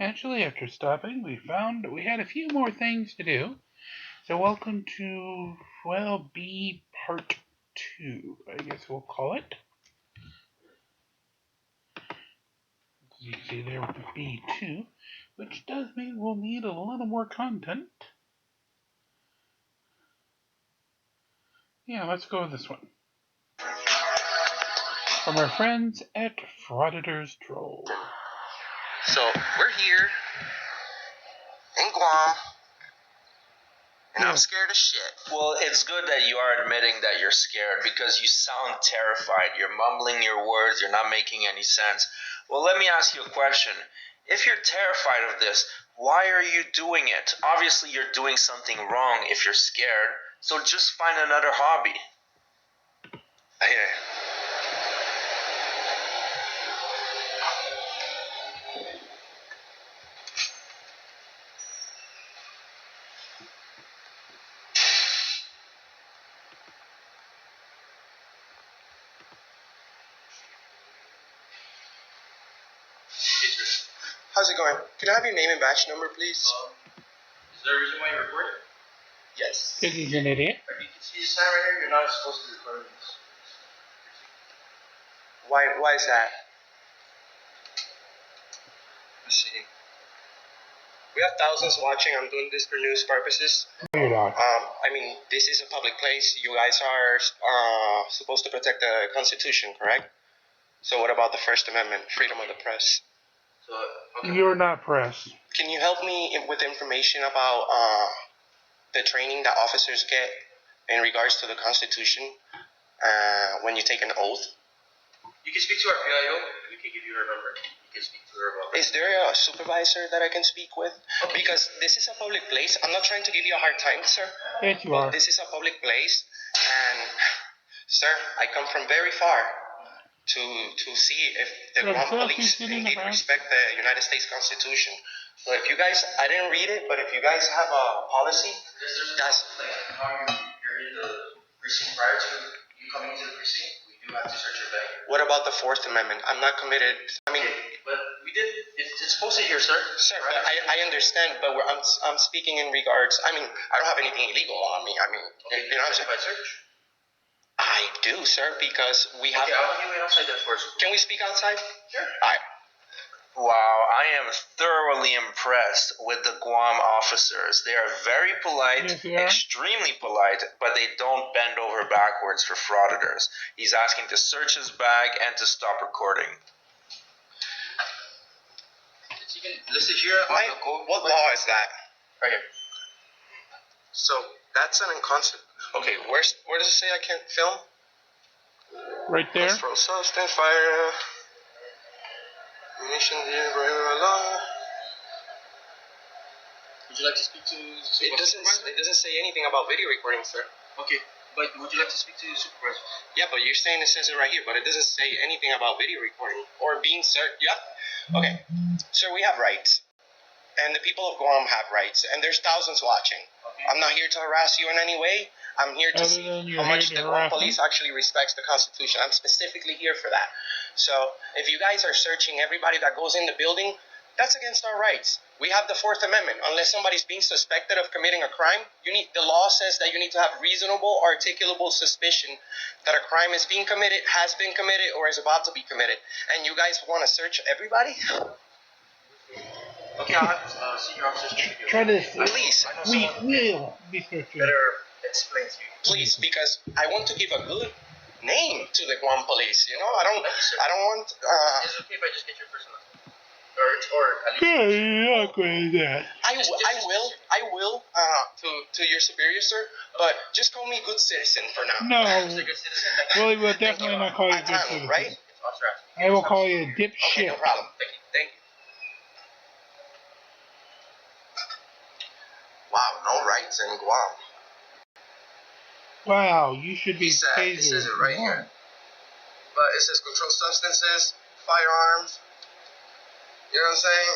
Actually, after stopping, we found we had a few more things to do. So welcome to, well, B part 2, I guess we'll call it. As you see there with the B2, which does mean we'll need a little more content. Yeah, let's go with this one. From our friends at Frauditors Troll. So, we're here in Guam, and I'm scared as shit. Well, it's good that you are admitting that you're scared because you sound terrified. You're mumbling your words, you're not making any sense. Well, let me ask you a question. If you're terrified of this, why are you doing it? Obviously, you're doing something wrong if you're scared, so just find another hobby. I hear you. How's it going? Can I have your name and badge number, please? Is there a reason why you're recording? Yes. Because he's an idiot. You can see the sign right here. You're not supposed to be recording this. Why is that? Let's see. We have thousands watching. I'm doing this for news purposes. No, you're not. I mean, this is a public place. You guys are supposed to protect the Constitution, correct? So what about the First Amendment, freedom of the press? So, okay. You're not press. Can you help me with information about the training that officers get in regards to the Constitution when you take an oath? You can speak to our PIO. We can give you her number. You can speak to her about it. Is there a supervisor that I can speak with? Okay. Because this is a public place. I'm not trying to give you a hard time, sir. Yes, you are. This is a public place, and sir, I come from very far to see if the Guam police indeed respect the United States Constitution. So if you guys, I didn't read it, but if you guys have a policy, that's like how you're in the precinct prior to you coming into the precinct, we do have to search your bag. What about the Fourth Amendment? I'm not committed. I mean, but we did. It's posted here, sir. Sir, right? I understand, but I'm speaking in regards. I mean, I don't have anything illegal on me. I mean, okay, you know what I'm saying? Search. I do, sir, because we have. Okay, I'll let you wait outside there first. Can we speak outside? Sure. All right. Wow, I am thoroughly impressed with the Guam officers. They are very polite, extremely polite, but they don't bend over backwards for frauditors. He's asking to search his bag and to stop recording. It's even listed here on the code. What law is that? Right here. So that's an unconstitutional. Okay, where does it say I can't film? Right there. Throw substance, fire, munition, law. Would you like to speak to the supervisor? It doesn't say anything about video recording, sir. Okay, but would you like to speak to the supervisor? Yeah, but you're saying it says it right here, but it doesn't say anything about video recording or being searched. Yeah. Okay, sir, we have rights. And the people of Guam have rights, and there's thousands watching. Okay. I'm not here to harass you in any way. I'm here to see how much the Guam police actually respects the Constitution. I'm specifically here for that. So if you guys are searching everybody that goes in the building, that's against our rights. We have the Fourth Amendment. Unless somebody's being suspected of committing a crime, the law says that you need to have reasonable, articulable suspicion that a crime is being committed, has been committed, or is about to be committed. And you guys want to search everybody? Okay, I'll have senior officers try this. Please. We will be searching. Better explain to you. Please, because I want to give a good name to the Guam police. You know, I don't want. Is it okay if I just get your personal? Or at least. Yeah, not going to that. I will. To your superior, sir. But just call me good citizen for now. No. Good citizen. Well, he will definitely not call you good citizen. Right? I will call you a dipshit. Okay, no problem. Thank you. Wow, no rights in Guam. Wow, you should be tasered. It says it right here. But it says controlled substances, firearms. You know what I'm saying?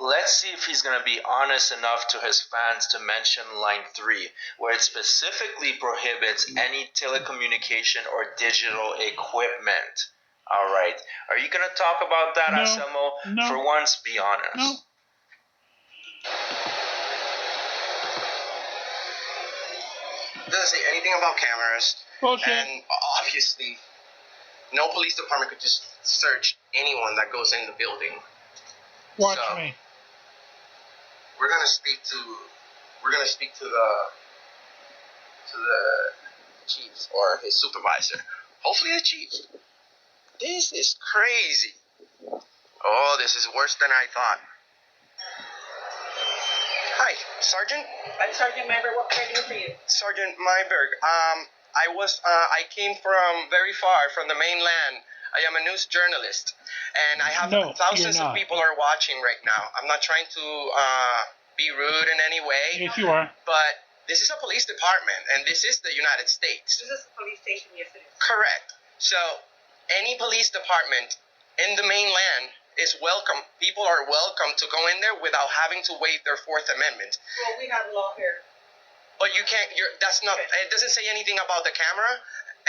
Let's see if he's going to be honest enough to his fans to mention line 3, where it specifically prohibits any telecommunication or digital equipment. All right. Are you going to talk about that, Anselmo? No. For once, be honest. No. Doesn't say anything about cameras. Bullshit. And obviously, no police department could just search anyone that goes in the building. Watch So, me. We're gonna speak to the chief or his supervisor. Hopefully the chief. This is crazy. Oh, this is worse than I thought. Hi, Sergeant. I'm Sergeant Myberg. What can I do for you? Sergeant Myberg. I came from very far from the mainland. I am a news journalist, and I have thousands of people are watching right now. I'm not trying to be rude in any way. Yes, you are. But this is a police department, and this is the United States. This is a police station, yes it is. Correct. So, any police department in the mainland is welcome. People are welcome to go in there without having to waive their Fourth Amendment. Well, we have law here. But you can't. That's not. Okay. It doesn't say anything about the camera,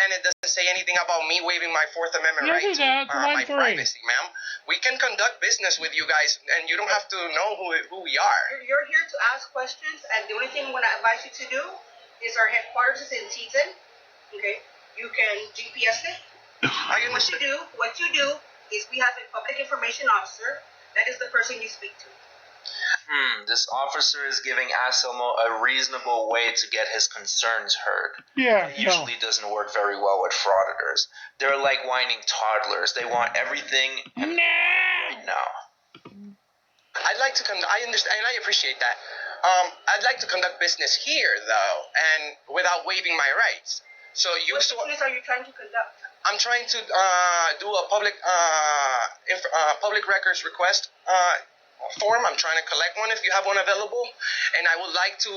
and it doesn't say anything about me waiving my Fourth Amendment right to my privacy, ma'am. We can conduct business with you guys, and you don't have to know who we are. You're here to ask questions, and the only thing I'm going to advise you to do is our headquarters is in Teton. Okay, you can GPS it. What you do is we have a public information officer. That is the person you speak to. This officer is giving Anselmo a reasonable way to get his concerns heard. Yeah, It usually doesn't work very well with frauditors. They're like whining toddlers. They want everything and right now. I'd like to I understand, and I appreciate that. I'd like to conduct business here, though, and without waiving my rights. So What business are you trying to conduct? I'm trying to do a public records request form. I'm trying to collect one if you have one available, and I would like to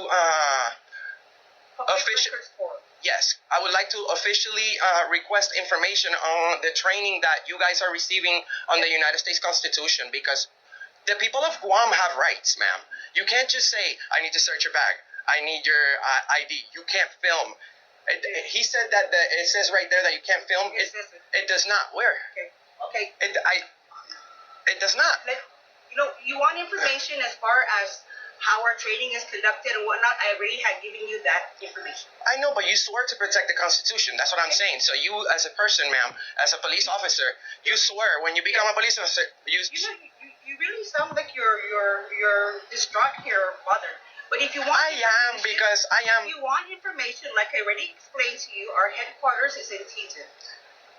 Yes, I would like to officially request information on the training that you guys are receiving on the United States Constitution, because the people of Guam have rights, ma'am. You can't just say, I need to search your bag. I need your ID. You can't film. He said that it says right there that you can't film. It does not. Where? Okay. It does not. You want information as far as how our training is conducted and whatnot. I already had given you that information. I know, but you swore to protect the Constitution. That's what I'm saying. So you, as a person, ma'am, as a police officer, you swear when you become a police officer. You really sound like you're distraught here or bothered. But if you want, If you want information, like I already explained to you, our headquarters is in Teton.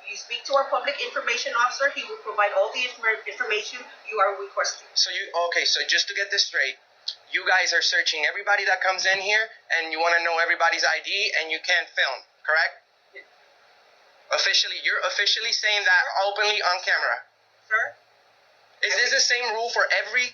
You speak to our public information officer. He will provide all the information you are requesting. So just to get this straight, you guys are searching everybody that comes in here, and you want to know everybody's ID, and you can't film, correct? Officially, you're officially saying that openly on camera. Sir? Is this the same rule for every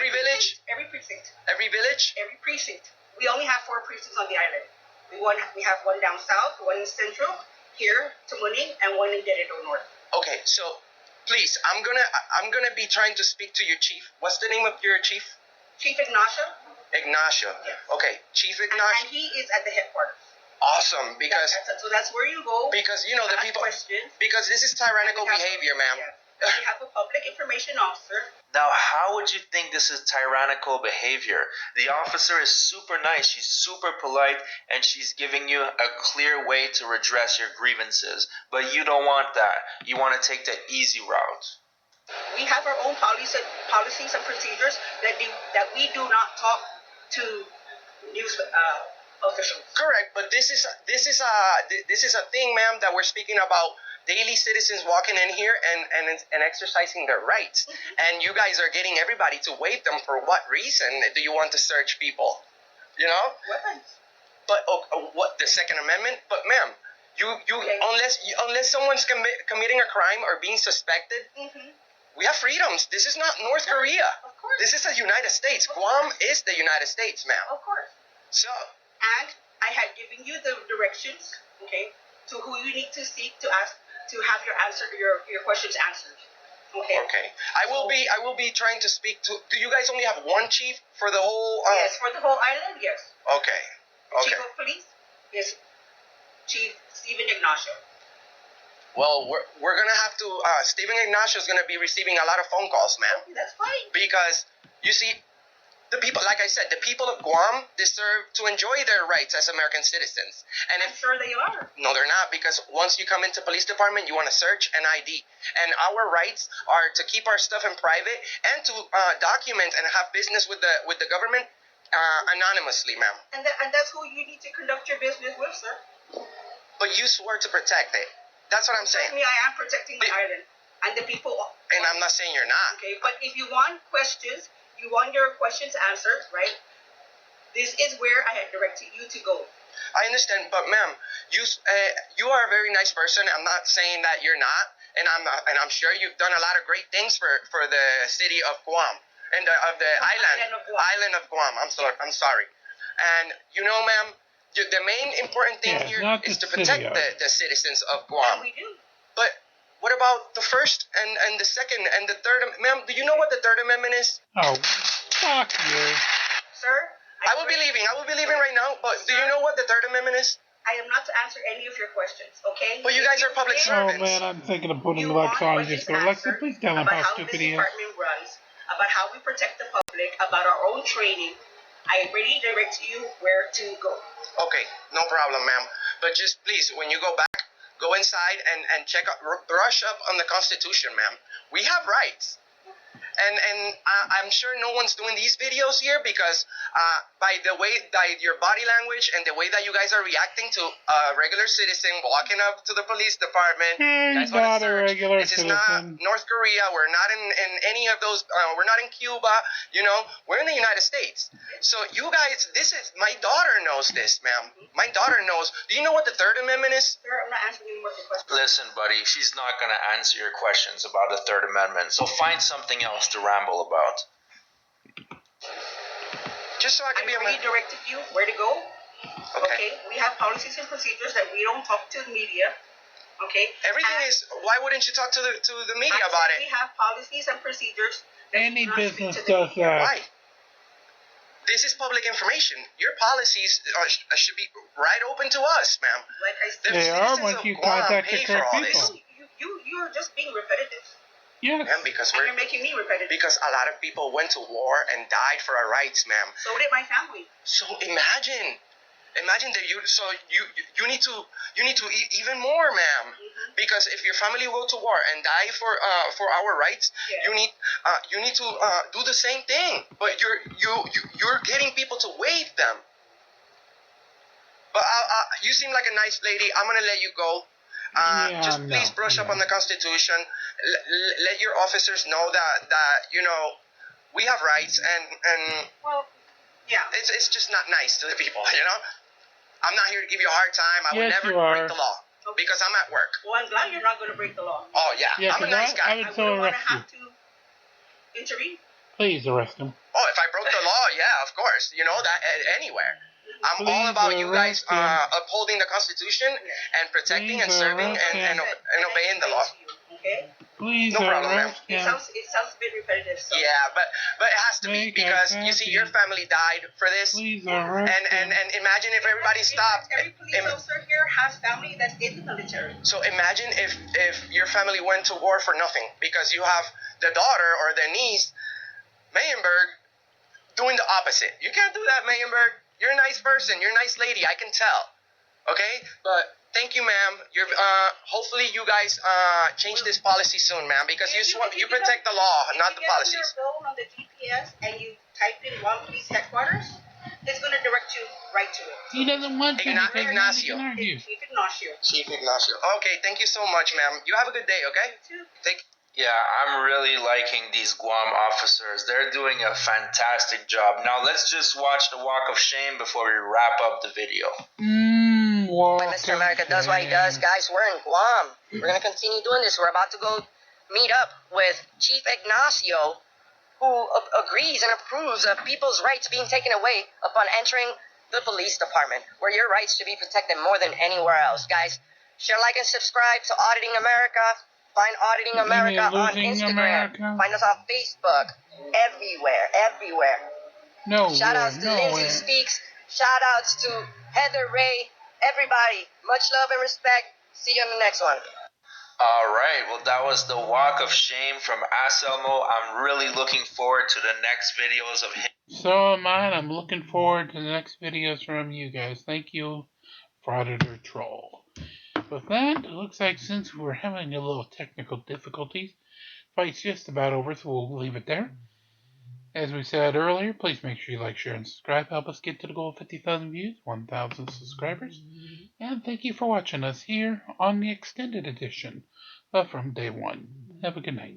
village? Every precinct. Every village? Every precinct. We only have 4 precincts on the island. We have one down south, one in central, here, Tamuning, and one in Derito North. Okay, so please, I'm gonna be trying to speak to your chief. What's the name of your chief? Chief Ignacio. Ignacio. Yes. Okay, Chief Ignacio. And he is at the headquarters. Awesome, because So that's where you go. Because you know the people. Questions. Because this is tyrannical behavior, ma'am. Yes. We have a public information officer. Now, how would you think this is tyrannical behavior? The officer is super nice, she's super polite, and she's giving you a clear way to redress your grievances. But you don't want that. You want to take the easy route. We have our own policies and procedures that we do not talk to news officials. Correct, but this is a thing, ma'am, that we're speaking about. Daily citizens walking in here and exercising their rights. And you guys are getting everybody to waive them. For what reason do you want to search people? You know? Weapons. But what, the Second Amendment? But ma'am, Okay. unless someone's committing a crime or being suspected, we have freedoms. This is not North Korea. Of course. This is the United States. Guam is the United States, ma'am. Of course. So, And I had given you the directions, okay, to who you need to seek to ask to have your questions answered. Okay. Okay. I will be trying to speak to. Do you guys only have one chief for the whole? Yes, for the whole island, yes. Okay. The Okay. chief of police is Chief Stephen Ignacio. Well, we're gonna have to. Stephen Ignacio is gonna be receiving a lot of phone calls, ma'am. Okay, that's fine. Because you see, the people, like I said, the people of Guam deserve to enjoy their rights as American citizens. And I'm sure they are. no, they're not, because once you come into police department, you want to search and ID. And our rights are to keep our stuff in private and to document and have business with the government anonymously, ma'am. And that's who you need to conduct your business with, sir. But you swore to protect it. That's what I'm saying. Certainly, I am protecting my island and the people. And I'm not saying you're not. Okay, but if you want questions, you want your questions answered, right? This is where I had directed you to go. I understand, but ma'am, you are a very nice person. I'm not saying that you're not, and I'm sure you've done a lot of great things for the city of Guam and of the island of Guam. I'm sorry. And you know, ma'am, the main important thing here is to protect the citizens of Guam. And we do. But what about the First and the Second and the Third? Ma'am, do you know what the Third Amendment is? Oh, fuck you. Sir? I will be leaving right now, but do you know what the Third Amendment is? I am not to answer any of your questions, okay? But you guys are public servants. Oh man, I'm thinking of putting Alexa on and just go, Alexa, please tell him how stupid he is. About how this department runs, about how we protect the public, about our own training. I already direct you where to go. Okay, no problem, ma'am. But just please, when you go back, go inside and check out, brush up on the Constitution, ma'am. We have rights. And I'm sure no one's doing these videos here because by your body language and the way that you guys are reacting to a regular citizen walking up to the police department, He's not a regular this citizen. is not North Korea. We're not in any of those. We're not in Cuba. You know, we're in the United States. So you guys, my daughter knows this, ma'am. My daughter knows. Do you know what the Third Amendment is? Sir, I'm not answering any more of your questions. Listen, buddy, she's not going to answer your questions about the Third Amendment, so find something else to ramble about. Just so I can be already directed you where to go. Okay. We have policies and procedures that we don't talk to the media. Okay. Everything is. Why wouldn't you talk to the media about it? We have policies and procedures. That Any do not business speak to the does media. that. Why? This is public information. Your policies should be right open to us, ma'am. Like I said, They are once you contact the correct people. You're just being repetitive. Yes. Ma'am, because And you're making me repetitive. because a lot of people went to war and died for our rights, ma'am. So did my family. So imagine that you need to eat even more, ma'am. Mm-hmm. Because if your family go to war and die for our rights, Yeah. you need to do the same thing. But you're getting people to waive them. But you seem like a nice lady. I'm gonna let you go. Just please brush up on the Constitution. Let your officers know that we have rights and Well, yeah. it's just not nice to the people. I'm not here to give you a hard time. I would Yes, never you are. break the law because I'm at work. Well, I'm glad you're not going to break the law. Oh yeah, Yeah, I'm a 'cause nice guy. I would so wouldn't want arrest to you. have to intervene. Please arrest him. Oh, if I broke the law, yeah, of course. That anywhere. I'm all Please about you guys arrest him. upholding the Constitution and protecting and Please serving arrest and him. obeying the law. Okay? Please No problem, ma'am. arrest It him. sounds a bit repetitive. So. Yeah, but it has to be Make because us you see, happy. your family died for this, Please arrest and him. imagine if everybody stopped. Every police officer here has family that's in the military. So imagine if your family went to war for nothing because you have the daughter or the niece, Mayenberg, doing the opposite. You can't do that, Mayenberg. You're a nice person. You're a nice lady. I can tell. Okay? But thank you, ma'am. Hopefully you guys change this policy soon, ma'am, because you protect the law, not the policies. If you get on your phone on the GPS and you type in Guam Police Headquarters, it's going to direct you right to it. He doesn't want to because then he Ignacio. can argue. Chief Ignacio. Chief Ignacio. Okay, thank you so much, ma'am. You have a good day, okay? Yeah, I'm really liking these Guam officers. They're doing a fantastic job. Now let's just watch the walk of shame before we wrap up the video. When Mr. America does what he does, guys, we're in Guam. We're going to continue doing this. We're about to go meet up with Chief Ignacio, who agrees and approves of people's rights being taken away upon entering the police department, where your rights should be protected more than anywhere else. Guys, share, like, and subscribe to Auditing America. Find Auditing America on Instagram. Find us on Facebook. Everywhere. Shout outs to Lindsay Speaks. Shout outs to Heather Ray. Everybody, much love and respect. See you on the next one. All right. Well, that was the walk of shame from Anselmo. I'm really looking forward to the next videos of him. So am I. I'm looking forward to the next videos from you guys. Thank you, Frauditor Troll. With that, it looks like since we're having a little technical difficulties, fight's just about over, so we'll leave it there. As we said earlier, please make sure you like, share, and subscribe. Help us get to the goal of 50,000 views, 1,000 subscribers. And thank you for watching us here on the extended edition of From Day One. Have a good night.